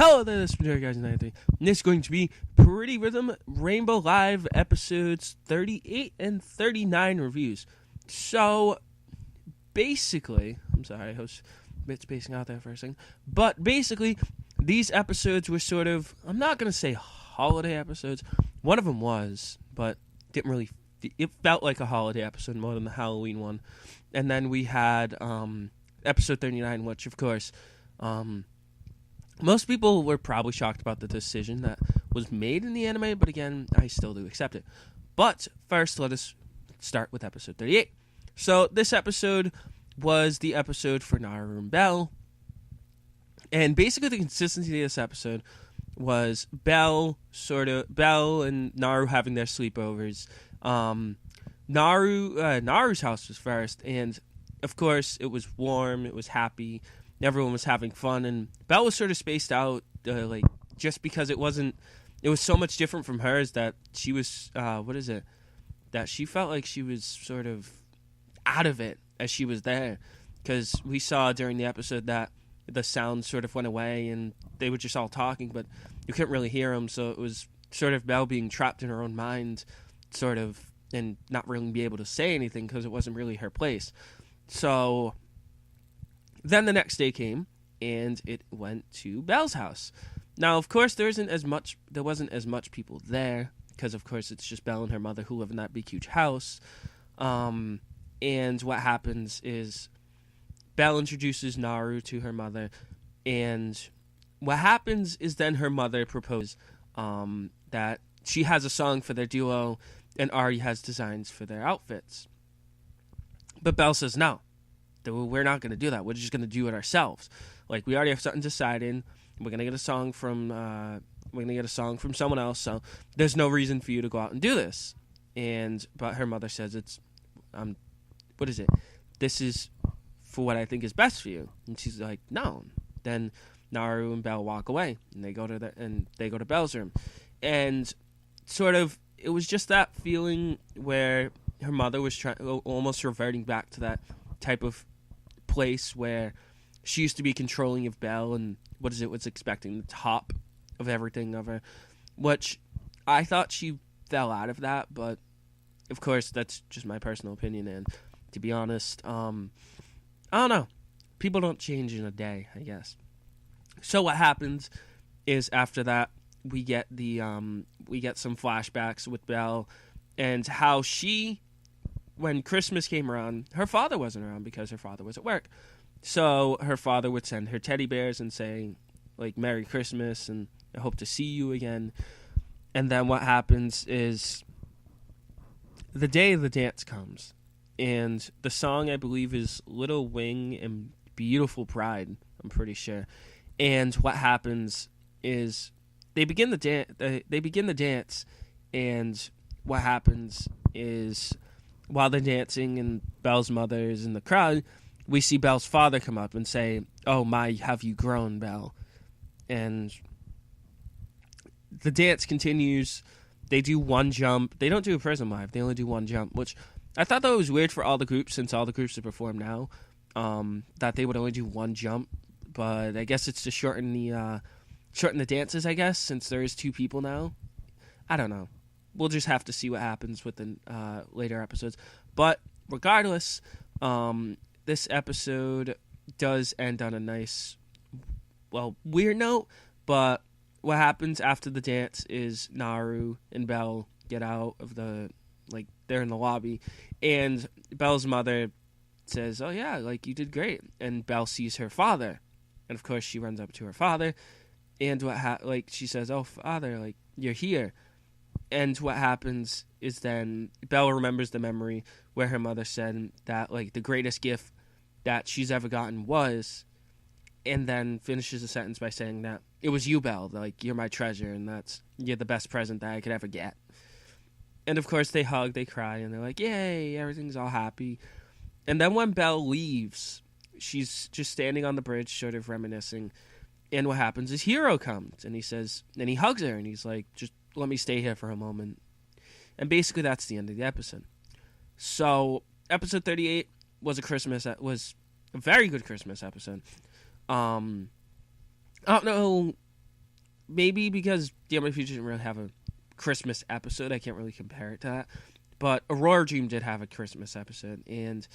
Hello there, this is Jerry Guys 93. And this is going to be Pretty Rhythm Rainbow Live episodes 38 and 39 reviews. So, basically, I'm sorry, I was a bit spacing out there for a second. But basically, these episodes were sort of, I'm not going to say holiday episodes. One of them was, but didn't really, it felt like a holiday episode more than the Halloween one. And then we had episode 39, which, of course, most people were probably shocked about the decision that was made in the anime, but again, I still do accept it. But first, let us start with episode 38. So this episode was the episode for Naru and Belle. And basically the consistency of this episode was Belle and Naru having their sleepovers. Naru's house was first, and of course it was warm, it was happy. Everyone was having fun, and Belle was sort of spaced out, just because it was so much different from hers that she was, that she felt like she was sort of out of it as she was there, because we saw during the episode that the sound sort of went away, and they were just all talking, but you couldn't really hear them, so it was sort of Belle being trapped in her own mind, sort of, and not really be able to say anything, because it wasn't really her place. So then the next day came, and it went to Belle's house. Now, of course, there wasn't as much people there, because, of course, it's just Belle and her mother who live in that big, huge house. And what happens is Belle introduces Naru to her mother, and what happens is then her mother proposes that she has a song for their duo, and Ari has designs for their outfits. But Belle says no. We're not going to do that. We're just going to do it ourselves. Like, we already have something decided. We're going to get a song from someone else. So there's no reason for you to go out and do this. But her mother says this is for what I think is best for you. And she's like, no. Then Naru and Belle walk away, and they go to Belle's room, and sort of it was just that feeling where her mother was almost reverting back to that type of place where she used to be controlling of Belle and was expecting the top of everything of her, which I thought she fell out of that, but of course that's just my personal opinion, and to be honest, I don't know, people don't change in a day, I guess. So what happens is after that we get some flashbacks with Belle and how when Christmas came around, her father wasn't around because her father was at work. So her father would send her teddy bears and say, like, Merry Christmas and I hope to see you again. And then what happens is the day of the dance comes. And the song, I believe, is Little Wing and Beautiful Bride, I'm pretty sure. And what happens is they begin the dance, and what happens is while they're dancing and Belle's mother is in the crowd, we see Belle's father come up and say, "Oh my, have you grown, Belle?" And the dance continues. They do one jump. They don't do a Prism Live. They only do one jump, which I thought that was weird for all the groups, since all the groups that perform now, that they would only do one jump. But I guess it's to shorten the dances, I guess, since there is two people now. I don't know. We'll just have to see what happens with the later episodes. But regardless, this episode does end on a nice, weird note. But what happens after the dance is Naru and Belle get out of they're in the lobby. And Belle's mother says, "Oh yeah, you did great." And Belle sees her father. And of course she runs up to her father. And she says, "Oh, father, you're here." And what happens is then Belle remembers the memory where her mother said that, the greatest gift that she's ever gotten was, and then finishes the sentence by saying that it was you, Belle, you're my treasure, and you're the best present that I could ever get. And of course they hug, they cry, and they're like, yay, everything's all happy. And then when Belle leaves, she's just standing on the bridge, sort of reminiscing. And what happens is Hiro comes, and he hugs her, and he's like, just let me stay here for a moment. And basically that's the end of the episode. So episode 38 was a very good Christmas episode. I don't know maybe because Damn My Future didn't really have a Christmas episode, I can't really compare it to that. But Aurora Dream did have a Christmas episode, and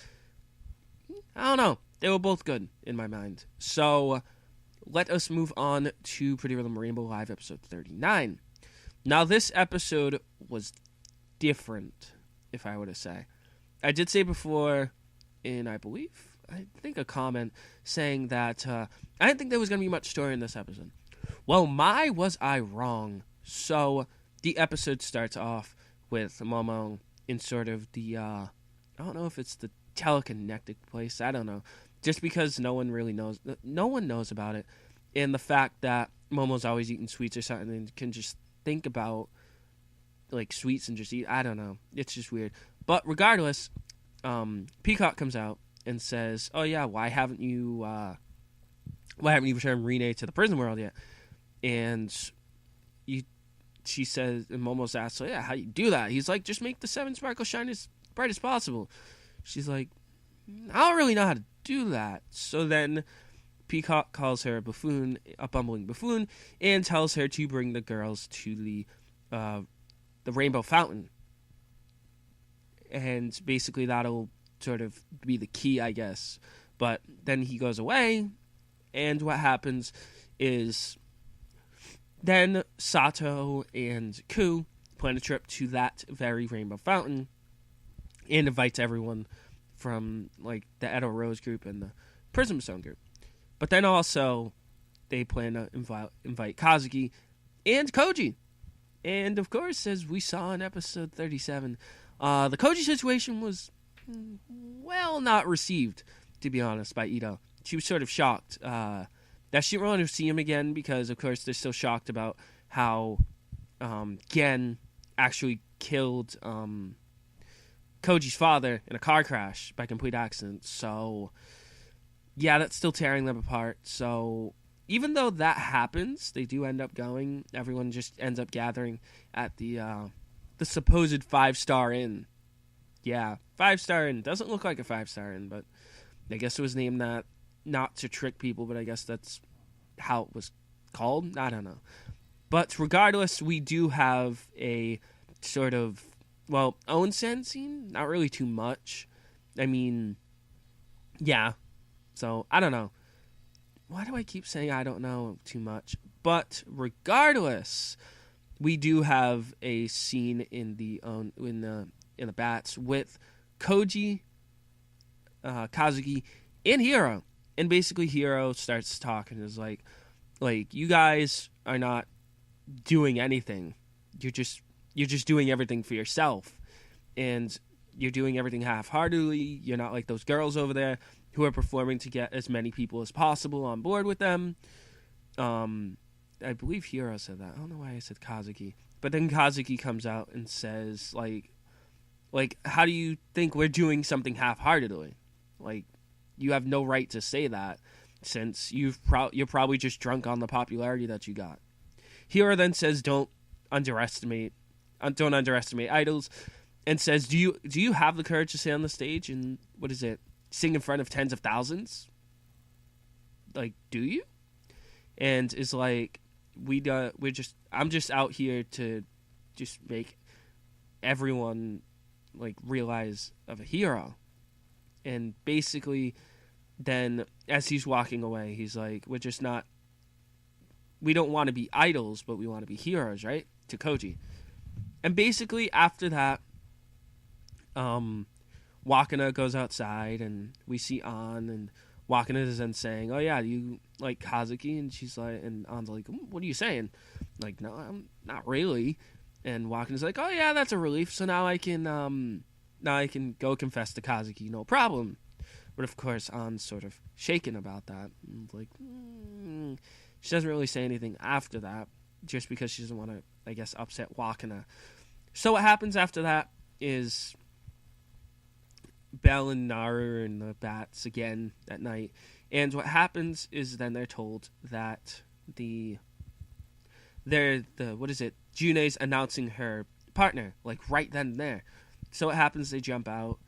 I don't know. They were both good in my mind. So let us move on to Pretty Little Rainbow Live episode 39. Now, this episode was different, if I were to say. I did say before, I think a comment saying that I didn't think there was going to be much story in this episode. Well, was I wrong? So the episode starts off with Momo in sort of the, I don't know if it's the teleconnected place, I don't know. Just because no one knows about it. And the fact that Momo's always eating sweets or something and can just think about like sweets and just eat, I don't know. It's just weird. But regardless, Peacock comes out and says, "Oh yeah, why haven't you returned Rene to the prison world yet?" And she says, and Momo's asked, "So yeah, how do you do that?" He's like, "Just make the 7 sparkles shine as bright as possible." She's like, "I don't really know how to do that." So then Peacock calls her a bumbling buffoon, and tells her to bring the girls to the Rainbow Fountain. And basically that'll sort of be the key, I guess. But then he goes away, and what happens is then Sato and Ku plan a trip to that very Rainbow Fountain and invites everyone from like the Edo Rose group and the Prism Stone group. But then also they plan to invite Kazuki and Koji. And of course, as we saw in episode 37, the Koji situation was, well, not received, to be honest, by Ito. She was sort of shocked that she didn't want to see him again because, of course, they're still shocked about how Gen actually killed Koji's father in a car crash by complete accident. So, yeah, that's still tearing them apart. So, even though that happens, they do end up going. Everyone just ends up gathering at the supposed 5-star inn. Yeah, 5-star inn. Doesn't look like a 5-star inn, but I guess it was named that not to trick people, but I guess that's how it was called. I don't know. But regardless, we do have a sort of, well, onsen scene. Not really too much. I mean, yeah. So, I don't know. Why do I keep saying I don't know too much? But regardless, we do have a scene in the bats with Koji, Kazuki, and Hiro. And basically Hiro starts talking, is like you guys are not doing anything. You're just doing everything for yourself. And you're doing everything half-heartedly. You're not like those girls over there who are performing to get as many people as possible on board with them. I believe Hiro said that. I don't know why I said Kazuki. But then Kazuki comes out and says, like, how do you think we're doing something half-heartedly? Like, you have no right to say that, since you're probably just drunk on the popularity that you got. Hiro then says, don't underestimate idols, and says, do you have the courage to stay on the stage and, sing in front of tens of thousands? Like, do you? And is like, I'm just out here to just make everyone like realize of a hero. And basically then as he's walking away, he's like, we don't want to be idols, but we want to be heroes, right? To Koji. And basically after that, Wakana goes outside and we see An, and Wakana is then saying, "Oh yeah, you like Kazuki?" And she's like, and An's like, "What are you saying?" Like, "No, I'm not really." And Wakana's like, "Oh yeah, that's a relief. So now I can go confess to Kazuki, no problem." But of course, An's sort of shaken about that. And like, she doesn't really say anything after that, just because she doesn't want to, I guess, upset Wakana. So what happens after that is Belle and Naru and the bats again at night. And what happens is then they're told that June's announcing her partner, like right then and there. So what happens, they jump out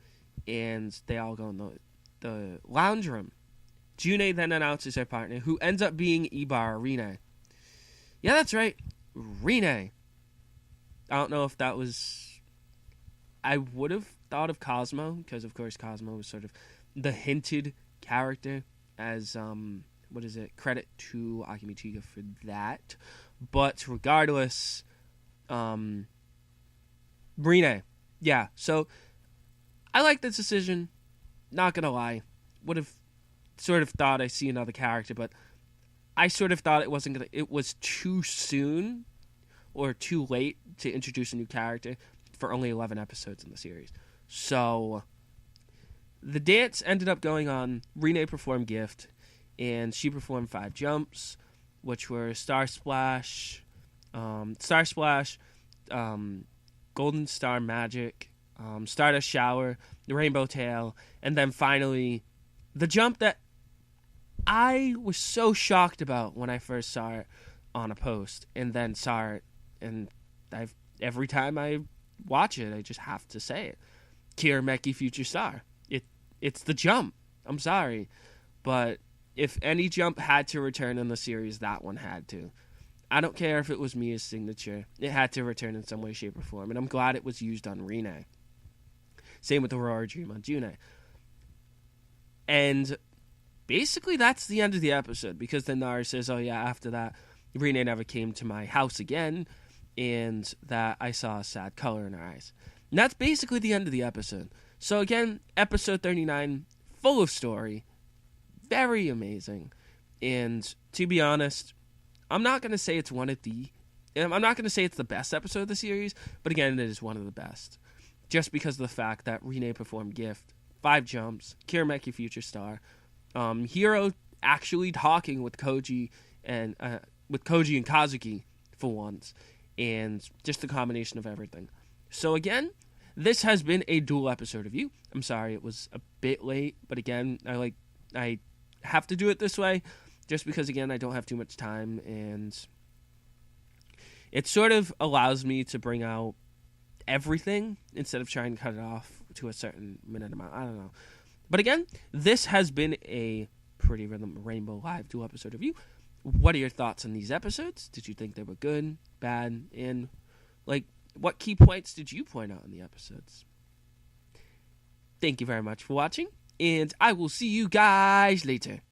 and they all go in the lounge room. June then announces her partner, who ends up being Ibarra Rine. Yeah, that's right. Rene. I don't know if that was... I would have thought of Cosmo, because of course Cosmo was sort of the hinted character as, what is it? Credit to Akemi Chiga for that. But regardless, Rene. Yeah, so I like this decision. Not gonna lie. Would have sort of thought I see another character, but I sort of thought it was too soon or too late to introduce a new character for only 11 episodes in the series. So the dance ended up going on. Rene performed Gift, and she performed 5 jumps, which were Star Splash, Golden Star Magic, Stardust Shower, the Rainbow Tail, and then finally the jump that I was so shocked about when I first saw it on a post, and then saw it, and every time I watch it, I just have to say it. Kirameki Future Star. It's the jump. I'm sorry, but if any jump had to return in the series, that one had to. I don't care if it was Mia's signature. It had to return in some way, shape, or form, and I'm glad it was used on Rene. Same with Aurora Dream on June. And basically that's the end of the episode, because then Nara says, oh yeah, after that, Rene never came to my house again, and that I saw a sad color in her eyes. And that's basically the end of the episode. So again, episode 39, full of story, very amazing. And to be honest, I'm not going to say it's I'm not going to say it's the best episode of the series, but again, it is one of the best. Just because of the fact that Rene performed Gift, 5 jumps, Kirameki Future Star, Hiro actually talking with Koji and Kazuki for once, and just the combination of everything. So again, this has been a dual episode review. I'm sorry it was a bit late, but again, I have to do it this way just because again I don't have too much time, and it sort of allows me to bring out everything instead of trying to cut it off to a certain minute amount. I don't know. But again, this has been a Pretty Rhythm Rainbow Live dual episode review. What are your thoughts on these episodes? Did you think they were good, bad, and what key points did you point out in the episodes? Thank you very much for watching, and I will see you guys later.